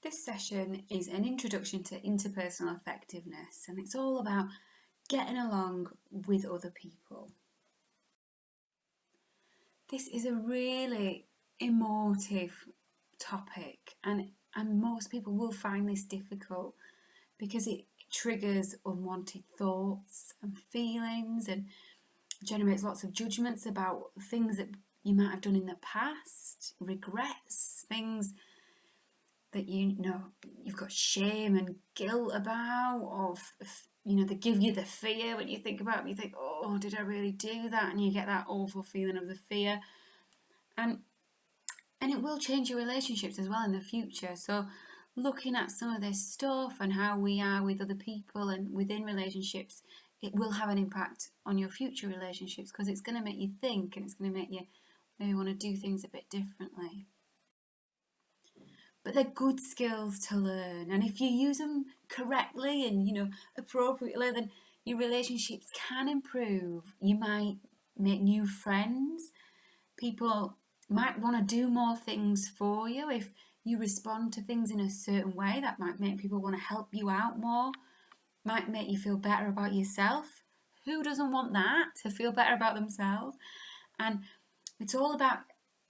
This session is an introduction to interpersonal effectiveness, and it's all about getting along with other people. This is a really emotive topic, and most people will find this difficult because it triggers unwanted thoughts and feelings and generates lots of judgments about things that you might have done in the past, regrets, things that you've got shame and guilt about, or they give you the fear when you think about it. You think, oh, did I really do that? And you get that awful feeling of the fear, and it will change your relationships as well in the future. So looking at some of this stuff and how we are with other people and within relationships, it will have an impact on your future relationships, because it's going to make you think, and it's going to make you maybe want to do things a bit differently. But they're good skills to learn, and if you use them correctly and appropriately, then your relationships can improve. You might make new friends. People might want to do more things for you if you respond to things in a certain way. That might make people want to help you out more, might make you feel better about yourself. Who doesn't want that, to feel better about themselves? And it's all about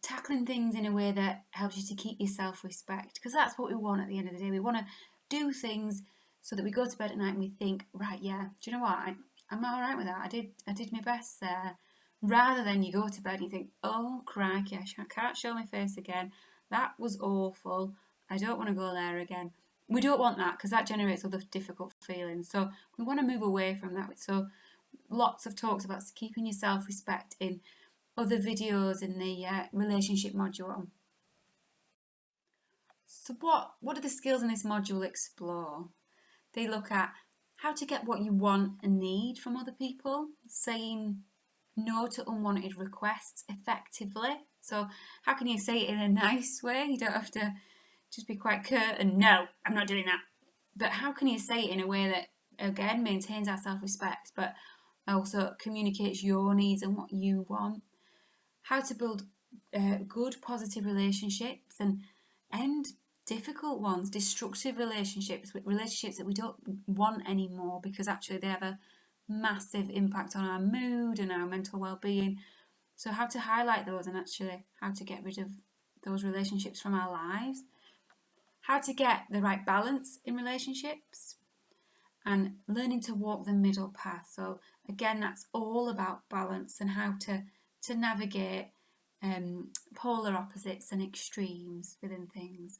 tackling things in a way that helps you to keep your self-respect, because that's what we want at the end of the day. We want to do things so that we go to bed at night and we think, right, yeah, do you know what, I'm all right with that. I did my best there. Rather than you go to bed and you think, oh crikey, I can't show my face again, that was awful, I don't want to go there again. We don't want that, because that generates other difficult feelings. So we want to move away from that. So lots of talks about keeping your self-respect in other videos in the relationship module. So what do the skills in this module explore? They look at how to get what you want and need from other people, saying no to unwanted requests effectively. So how can you say it in a nice way? You don't have to just be quite curt and no, I'm not doing that. But how can you say it in a way that, again, maintains our self-respect, but also communicates your needs and what you want? How to build good, positive relationships and end difficult ones, destructive relationships that we don't want anymore, because actually they have a massive impact on our mood and our mental well-being. So how to highlight those, and actually how to get rid of those relationships from our lives. How to get the right balance in relationships, and learning to walk the middle path. So again, that's all about balance and how to navigate polar opposites and extremes within things.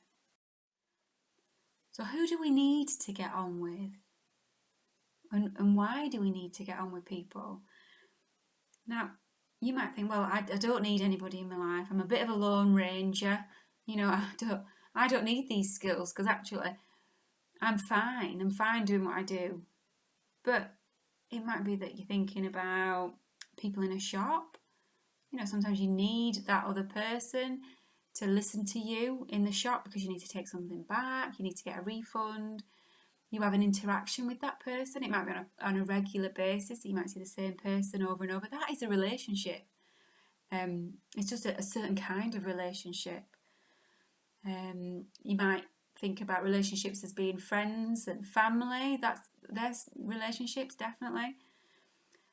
So who do we need to get on with? And why do we need to get on with people? Now, you might think, well, I don't need anybody in my life. I'm a bit of a lone ranger. I don't need these skills, because actually I'm fine. I'm fine doing what I do. But it might be that you're thinking about people in a shop. Sometimes you need that other person to listen to you in the shop because you need to take something back, you need to get a refund. You have an interaction with that person. It might be on a regular basis. You might see the same person over and over. That is a relationship. It's just a certain kind of relationship. You might think about relationships as being friends and family. There's relationships, definitely.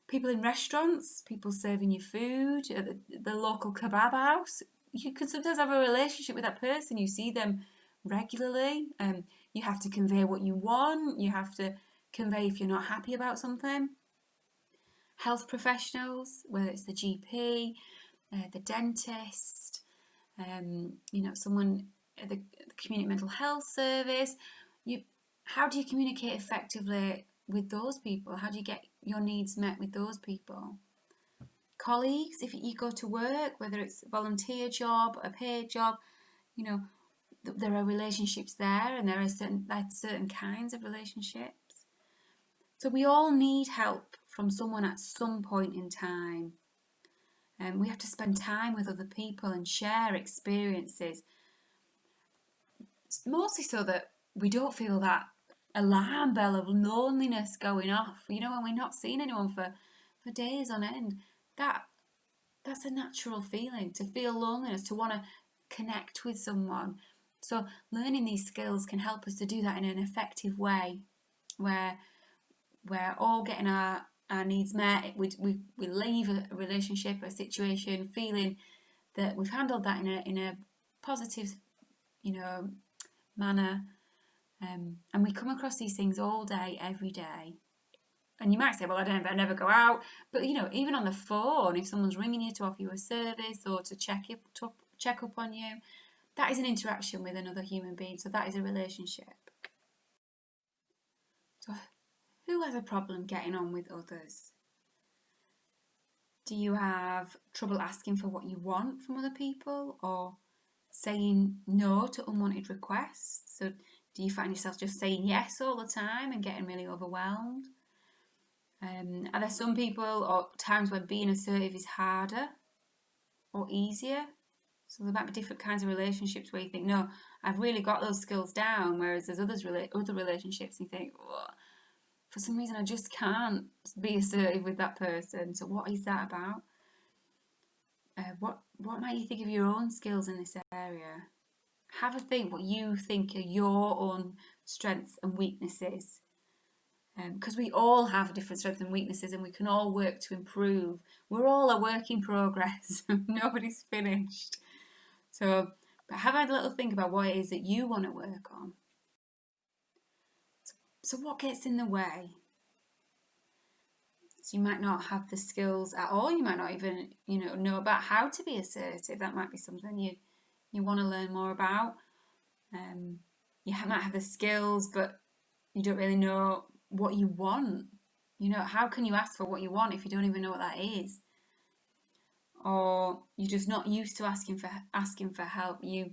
People in restaurants, people serving you food at the local kebab house. You could sometimes have a relationship with that person. You see them regularly. You have to convey what you want. You have to convey if you're not happy about something. Health professionals, whether it's the GP, the dentist, someone at the community mental health service. How do you communicate effectively with those people? How do you get your needs met with those people? Colleagues, if you go to work, whether it's a volunteer job, a paid job, there are relationships there, and there are certain kinds of relationships. So we all need help from someone at some point in time. And we have to spend time with other people and share experiences, mostly so that we don't feel that alarm bell of loneliness going off. When we're not seeing anyone for days on end, that's a natural feeling, to feel loneliness, to want to connect with someone. So learning these skills can help us to do that in an effective way, where we're all getting our needs met. We leave a relationship, a situation, feeling that we've handled that in a positive, manner. And we come across these things all day, every day. And you might say, well, I never go out. But, even on the phone, if someone's ringing you to offer you a service or to check up on you, that is an interaction with another human being. So that is a relationship. So who has a problem getting on with others? Do you have trouble asking for what you want from other people, or saying no to unwanted requests? So do you find yourself just saying yes all the time and getting really overwhelmed? Are there some people or times when being assertive is harder or easier? So there might be different kinds of relationships where you think, no, I've really got those skills down, whereas there's other relationships you think, oh, for some reason I just can't be assertive with that person. So what is that about? What might you think of your own skills in this area? Have a think what you think are your own strengths and weaknesses. Because we all have different strengths and weaknesses, and we can all work to improve. We're all a work in progress. Nobody's finished. So, but have a little think about what it is that you want to work on. So what gets in the way? So you might not have the skills at all. You might not even, know about how to be assertive. That might be something you want to learn more about. You might have the skills, but you don't really know what you want. How can you ask for what you want if you don't even know what that is? Or you're just not used to asking for help. You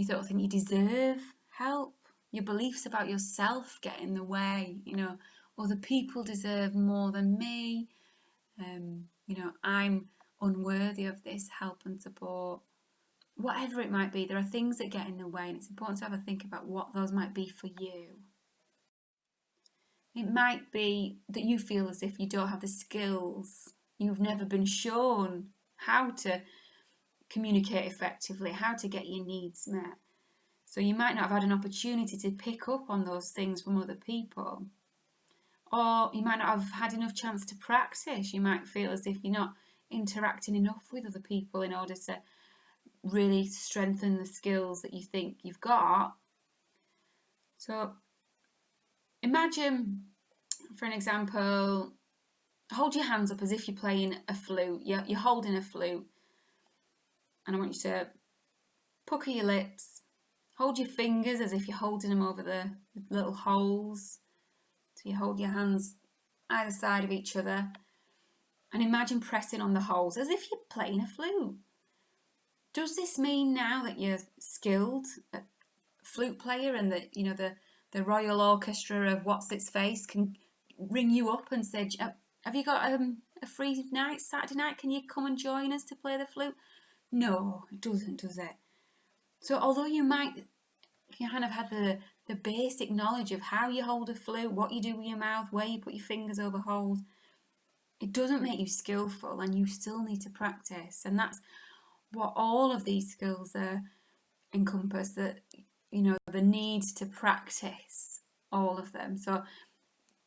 don't think you deserve help. Your beliefs about yourself get in the way. Other people deserve more than me. I'm unworthy of this help and support. Whatever it might be, there are things that get in the way, and it's important to have a think about what those might be for you. It might be that you feel as if you don't have the skills. You've never been shown how to communicate effectively, how to get your needs met. So you might not have had an opportunity to pick up on those things from other people. Or you might not have had enough chance to practice. You might feel as if you're not interacting enough with other people in order to really strengthen the skills that you think you've got. So imagine, for an example, hold your hands up as if you're playing a flute. You're holding a flute. And I want you to pucker your lips. Hold your fingers as if you're holding them over the little holes. So you hold your hands either side of each other. And imagine pressing on the holes as if you're playing a flute. Does this mean now that you're skilled at flute player and that the Royal Orchestra of What's Its Face can ring you up and say, have you got a free night, Saturday night? Can you come and join us to play the flute? No, it doesn't, does it? So although you might kind of have the basic knowledge of how you hold a flute, what you do with your mouth, where you put your fingers over holes, it doesn't make you skillful, and you still need to practice. And that's what all of these skills encompass, that the need to practice all of them. So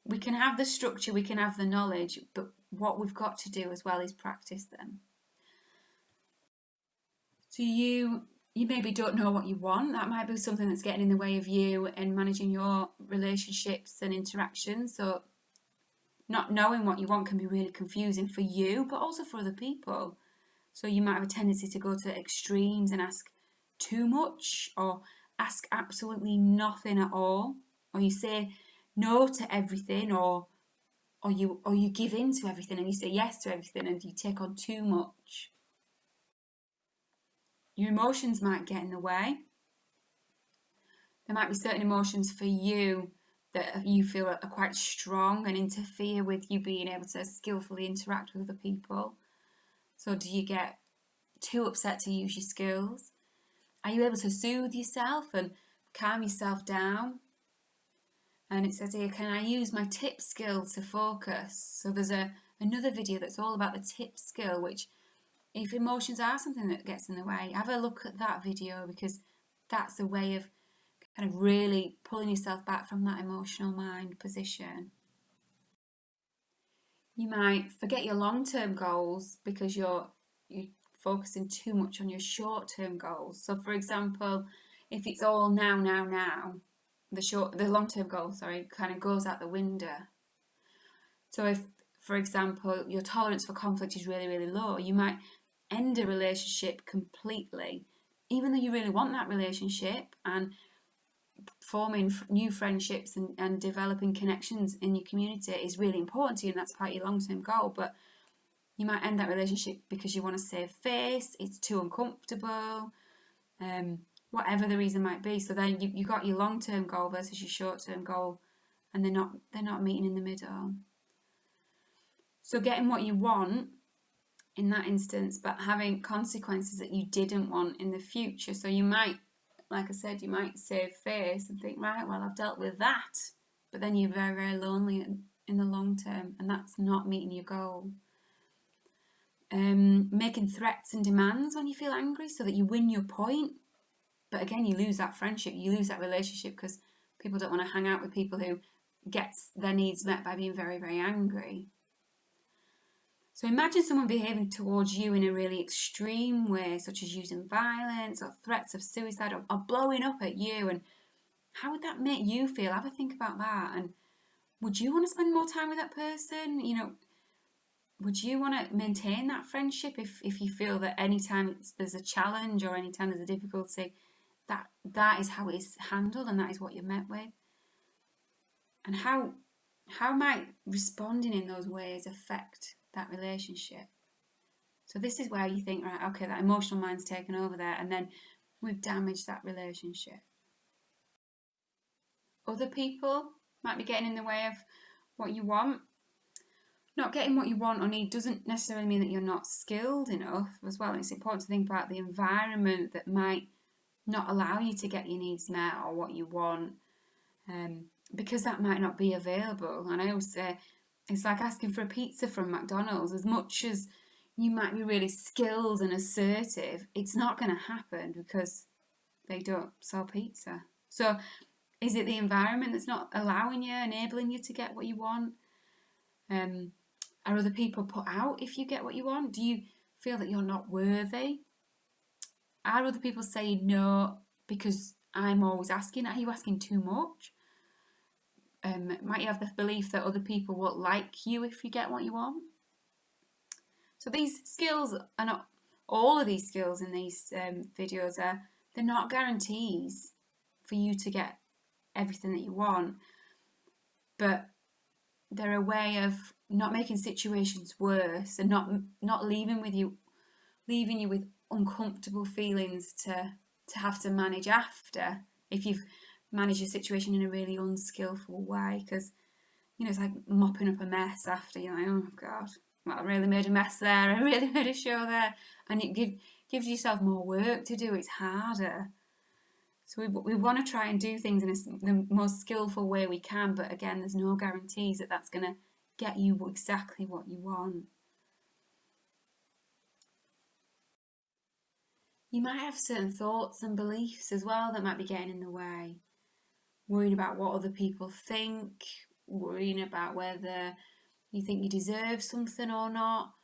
we can have the structure, we can have the knowledge, but what we've got to do as well is practice them. So you maybe don't know what you want. That might be something that's getting in the way of you and managing your relationships and interactions. So not knowing what you want can be really confusing for you, but also for other people. So you might have a tendency to go to extremes and ask too much, or ask absolutely nothing at all, or you say no to everything, or you give in to everything and you say yes to everything and you take on too much. Your emotions might get in the way. There might be certain emotions for you that you feel are quite strong and interfere with you being able to skillfully interact with other people. So do you get too upset to use your skills? Are you able to soothe yourself and calm yourself down? And it says here, can I use my tip skill to focus? So there's another video that's all about the tip skill, which if emotions are something that gets in the way, have a look at that video, because that's a way of kind of really pulling yourself back from that emotional mind position. You might forget your long-term goals because you're focusing too much on your short-term goals. So for example, if it's all now, the long-term goal, kind of goes out the window. So if, for example, your tolerance for conflict is really, really low, you might end a relationship completely, even though you really want that relationship, and forming new friendships and developing connections in your community is really important to you, and that's part of your long-term goal. But you might end that relationship because you want to save face, it's too uncomfortable, whatever the reason might be. So then you got your long-term goal versus your short-term goal, and they're not meeting in the middle. So getting what you want in that instance, but having consequences that you didn't want in the future. So you might, like I said, you might save face and think, right, well, I've dealt with that. But then you're very, very lonely in the long term, and that's not meeting your goal. Making threats and demands when you feel angry so that you win your point. But again, you lose that friendship, you lose that relationship, because people don't want to hang out with people who gets their needs met by being very, very angry. So imagine someone behaving towards you in a really extreme way, such as using violence or threats of suicide or blowing up at you. And how would that make you feel? Have a think about that. And would you want to spend more time with that person? Would you want to maintain that friendship if you feel that anytime there's a challenge or anytime there's a difficulty, that is how it's handled and that is what you're met with? And how might responding in those ways affect that relationship? So this is where you think, right, okay, that emotional mind's taken over there, and then we've damaged that relationship. Other people might be getting in the way of what you want. Not getting what you want or need doesn't necessarily mean that you're not skilled enough as well. It's important to think about the environment that might not allow you to get your needs met or what you want, because that might not be available. And I always say, it's like asking for a pizza from McDonald's. As much as you might be really skilled and assertive, it's not going to happen because they don't sell pizza. So is it the environment that's not allowing you, enabling you to get what you want? Are other people put out if you get what you want? Do you feel that you're not worthy? Are other people saying no because I'm always asking? Are you asking too much? Might you have the belief that other people won't like you if you get what you want? So these skills are not, all of these skills in these videos they're not guarantees for you to get everything that you want, but they're a way of not making situations worse and not leaving you with uncomfortable feelings to have to manage after, if you've managed your situation in a really unskillful way. Because it's like mopping up a mess after. You're like, oh god, well, I really made a mess there, I really made a show there, and it gives yourself more work to do. It's harder. So we want to try and do things in the most skillful way we can, but again, there's no guarantees that that's going to get you exactly what you want. You might have certain thoughts and beliefs as well that might be getting in the way. Worrying about what other people think, worrying about whether you think you deserve something or not,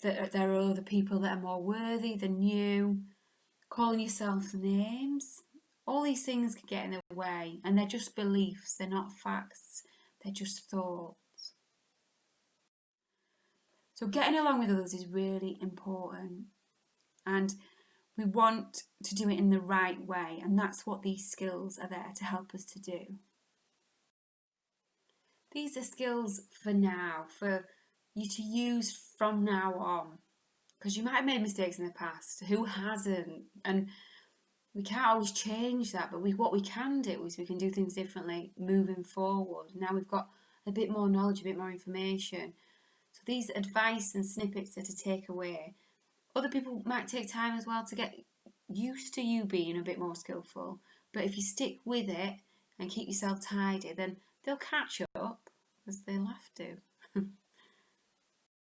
that there are other people that are more worthy than you, calling yourself names. All these things can get in the way, and they're just beliefs, they're not facts, they're just thoughts. So getting along with others is really important, and we want to do it in the right way, and that's what these skills are there to help us to do. These are skills for now, for you to use from now on, because you might have made mistakes in the past. Who hasn't? And we can't always change that, but what we can do is we can do things differently moving forward. Now we've got a bit more knowledge, a bit more information. So these advice and snippets are to take away. Other people might take time as well to get used to you being a bit more skillful. But if you stick with it and keep yourself tidy, then they'll catch up, because they'll have to.